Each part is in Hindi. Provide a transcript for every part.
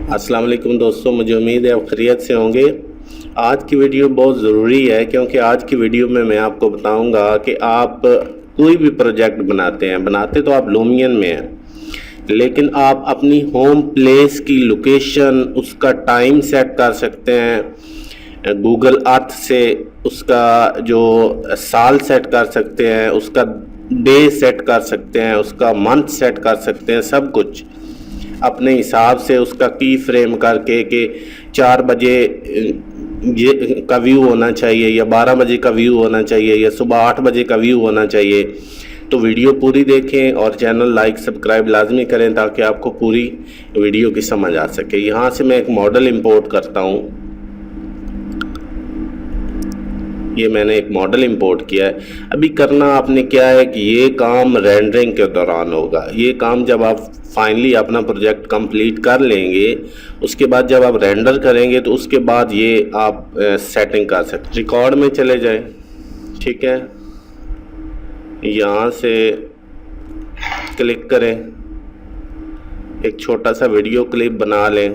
अस्सलाम वालेकुम दोस्तों, मुझे उम्मीद है आप खैरियत से होंगे। आज की वीडियो बहुत ज़रूरी है क्योंकि आज की वीडियो में मैं आपको बताऊंगा कि आप कोई भी प्रोजेक्ट बनाते तो आप लूमियन में हैं, लेकिन आप अपनी होम प्लेस की लोकेशन, उसका टाइम सेट कर सकते हैं गूगल अर्थ से, उसका जो साल सेट कर सकते हैं, उसका डे सेट कर सकते हैं, उसका मंथ सेट कर सकते हैं, सब कुछ अपने हिसाब से उसका की फ्रेम करके कि 4 बजे ये का व्यू होना चाहिए या 12 बजे का व्यू होना चाहिए या सुबह 8 बजे का व्यू होना चाहिए। तो वीडियो पूरी देखें और चैनल लाइक सब्सक्राइब लाजमी करें ताकि आपको पूरी वीडियो की समझ आ सके। यहाँ से मैं एक मॉडल इंपोर्ट करता हूँ। ये मैंने एक मॉडल इंपोर्ट किया है। अभी करना आपने क्या है कि ये काम रेंडरिंग के दौरान होगा। ये काम जब आप फाइनली अपना प्रोजेक्ट कंप्लीट कर लेंगे, उसके बाद जब आप रेंडर करेंगे तो उसके बाद ये आप सेटिंग कर सकते। रिकॉर्ड में चले जाएं, ठीक है, यहाँ से क्लिक करें, एक छोटा सा वीडियो क्लिप बना लें।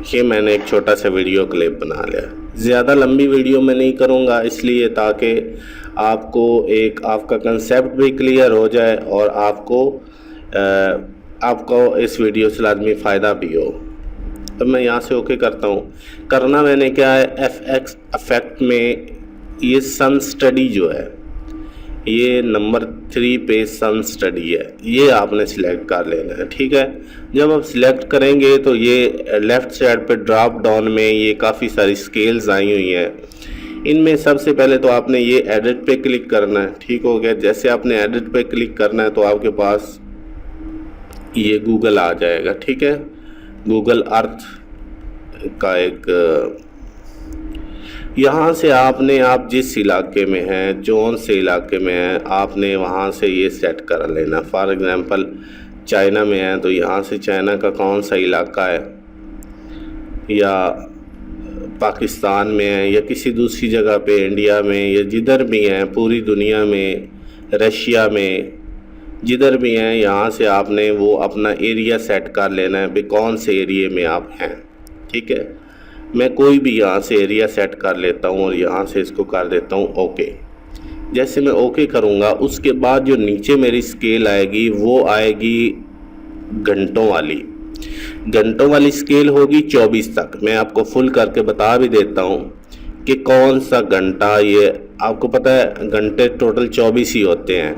ये मैंने एक छोटा सा वीडियो क्लिप बना लिया। ज़्यादा लंबी वीडियो मैं नहीं करूँगा इसलिए ताकि आपका कंसेप्ट भी क्लियर हो जाए और आपको इस वीडियो से लाजमी फ़ायदा भी हो। तो मैं यहाँ से ओके करता हूँ। करना मैंने क्या है, FX इफेक्ट में ये सन स्टडी जो है, ये नंबर 3 पे सन स्टडी है, ये आपने सिलेक्ट कर लेना है, ठीक है। जब आप सिलेक्ट करेंगे तो ये लेफ़्ट साइड पे ड्रॉप डाउन में ये काफ़ी सारी स्केल्स आई हुई हैं। इनमें सबसे पहले तो आपने ये एडिट पे क्लिक करना है, ठीक हो गया। जैसे आपने एडिट पे क्लिक करना है तो आपके पास ये गूगल आ जाएगा, ठीक है। गूगल अर्थ का एक यहाँ से आप जिस इलाके में हैं, जौन से इलाके में हैं, आपने वहाँ से ये सेट कर लेना। फॉर एग्ज़ाम्पल चाइना में है तो यहाँ से चाइना का कौन सा इलाका है, या पाकिस्तान में है या किसी दूसरी जगह पे, इंडिया में या जिधर भी हैं, पूरी दुनिया में, रशिया में, जिधर भी हैं, यहाँ से आपने वो अपना एरिया सेट कर लेना है भी कौन से एरिया में आप हैं, ठीक है। मैं कोई भी यहाँ से एरिया सेट कर लेता हूँ और यहाँ से इसको कर देता हूँ ओके। जैसे मैं ओके करूँगा उसके बाद जो नीचे मेरी स्केल आएगी वो आएगी घंटों वाली स्केल होगी 24 तक। मैं आपको फुल करके बता भी देता हूँ कि कौन सा घंटा, ये आपको पता है घंटे टोटल 24 ही होते हैं।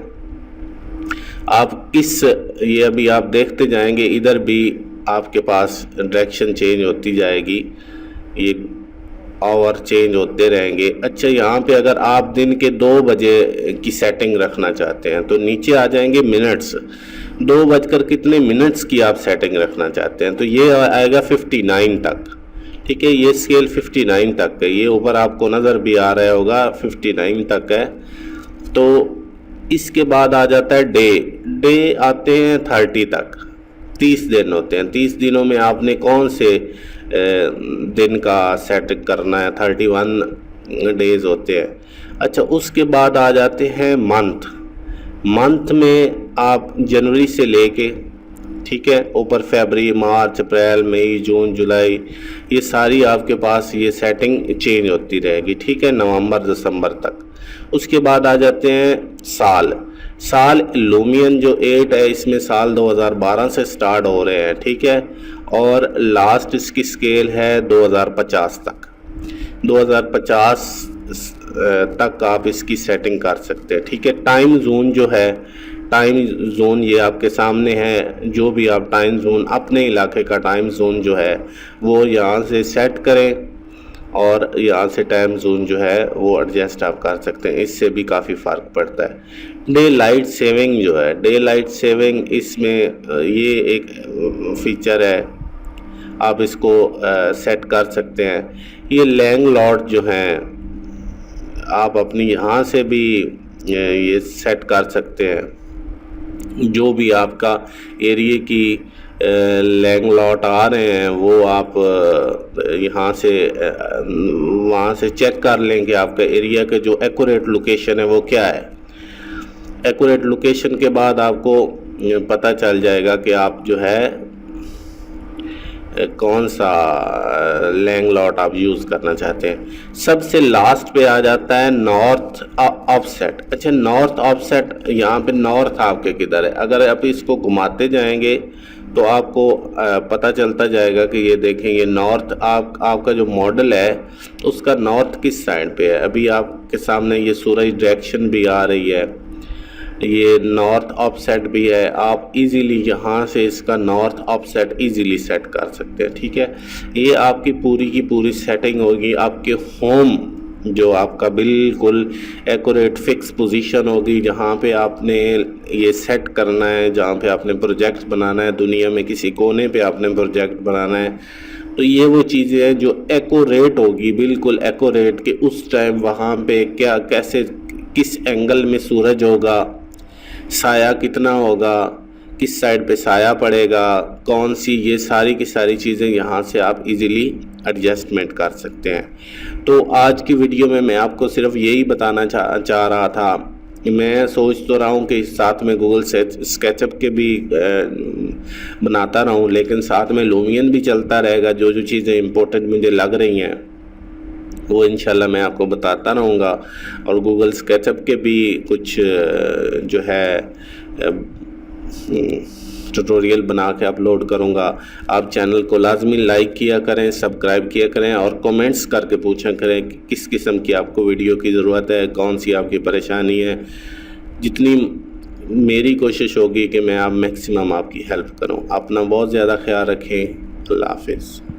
ये अभी आप देखते जाएंगे, इधर भी आपके पास डायरेक्शन चेंज होती जाएगी, ये आवर चेंज होते रहेंगे। अच्छा, यहाँ पे अगर आप दिन के 2 बजे की सेटिंग रखना चाहते हैं तो नीचे आ जाएंगे मिनट्स, 2 बजकर कितने मिनट्स की आप सेटिंग रखना चाहते हैं तो ये आएगा 59 तक, ठीक है। ये स्केल 59 तक है, ये ऊपर आपको नज़र भी आ रहा होगा 59 तक है। तो इसके बाद आ जाता है डे आते हैं 30 तक, 30 दिन होते हैं। 30 दिनों में आपने कौन से दिन का सेट करना है, 31 डेज़ होते हैं। अच्छा, उसके बाद आ जाते हैं मंथ में आप जनवरी से लेके, ठीक है, ऊपर फरवरी, मार्च, अप्रैल, मई, जून, जुलाई, ये सारी आपके पास ये सेटिंग चेंज होती रहेगी, ठीक है, नवंबर दिसंबर तक। उसके बाद आ जाते हैं साल लूमियन जो 8 है, इसमें साल 2012 से स्टार्ट हो रहे हैं, ठीक है। और लास्ट इसकी स्केल है 2050 तक। 2050 तक आप इसकी सेटिंग कर सकते हैं, ठीक है। टाइम जोन ये आपके सामने है। जो भी आप टाइम जोन, अपने इलाके का टाइम जोन जो है वो यहाँ से सेट करें और यहाँ से टाइम जोन जो है वो एडजस्ट आप कर सकते हैं। इससे भी काफ़ी फ़र्क पड़ता है। डे लाइट सेविंग जो है, डे लाइट सेविंग, इसमें ये एक फीचर है, आप इसको सेट कर सकते हैं। ये लैंडलॉर्ड जो हैं, आप अपनी यहाँ से भी ये सेट कर सकते हैं। जो भी आपका एरिया की लैंडलॉट आ रहे हैं वो आप यहाँ से वहाँ से चेक कर लें कि आपका एरिया के जो एक्यूरेट लोकेशन है वो क्या है। एक्यूरेट लोकेशन के बाद आपको पता चल जाएगा कि आप जो है कौन सा लैंगलॉट आप यूज़ करना चाहते हैं। सबसे लास्ट पे आ जाता है नॉर्थ ऑफसेट। अच्छा, नॉर्थ ऑफसेट, यहाँ पे नॉर्थ आपके किधर है? अगर आप इसको घुमाते जाएंगे तो आपको पता चलता जाएगा कि ये देखें, ये नॉर्थ आपका जो मॉडल है उसका नॉर्थ किस साइड पे है। अभी आपके सामने ये सूरज डायरेक्शन भी आ रही है, ये नॉर्थ ऑफसेट भी है। आप इजीली यहाँ से इसका नॉर्थ ऑफसेट इजीली सेट कर सकते हैं। ठीक है, ये आपकी पूरी की पूरी सेटिंग होगी। आपके होम जो आपका बिल्कुल एक्यूरेट फिक्स पोजीशन होगी, जहाँ पे आपने ये सेट करना है, जहाँ पे आपने प्रोजेक्ट बनाना है, दुनिया में किसी कोने पे आपने प्रोजेक्ट बनाना है, तो ये वो चीज़ें हैं जो एक्यूरेट होगी, बिल्कुल एक्यूरेट कि उस टाइम वहाँ पे क्या कैसे किस एंगल में सूरज होगा, साया कितना होगा, किस साइड पे साया पड़ेगा, कौन सी, ये सारी की सारी चीज़ें यहाँ से आप इजीली एडजस्टमेंट कर सकते हैं। तो आज की वीडियो में मैं आपको सिर्फ यही बताना चाह रहा था। मैं सोच तो रहा हूँ कि साथ में गूगल स्केचअप के भी बनाता रहूँ, लेकिन साथ में लूमियन भी चलता रहेगा। जो जो चीज़ें इम्पोर्टेंट मुझे लग रही हैं वो इंशाल्लाह मैं आपको बताता रहूँगा, और गूगल स्केचअप के भी कुछ जो है ट्यूटोरियल बना के अपलोड करूँगा। आप चैनल को लाजमी लाइक किया करें, सब्सक्राइब किया करें, और कमेंट्स करके पूछा करें कि किस किस्म की आपको वीडियो की ज़रूरत है, कौन सी आपकी परेशानी है। जितनी मेरी कोशिश होगी कि मैं आप मैक्सिमम आपकी हेल्प करूँ। अपना बहुत ज़्यादा ख्याल रखें। अल्लाह हाफिज़।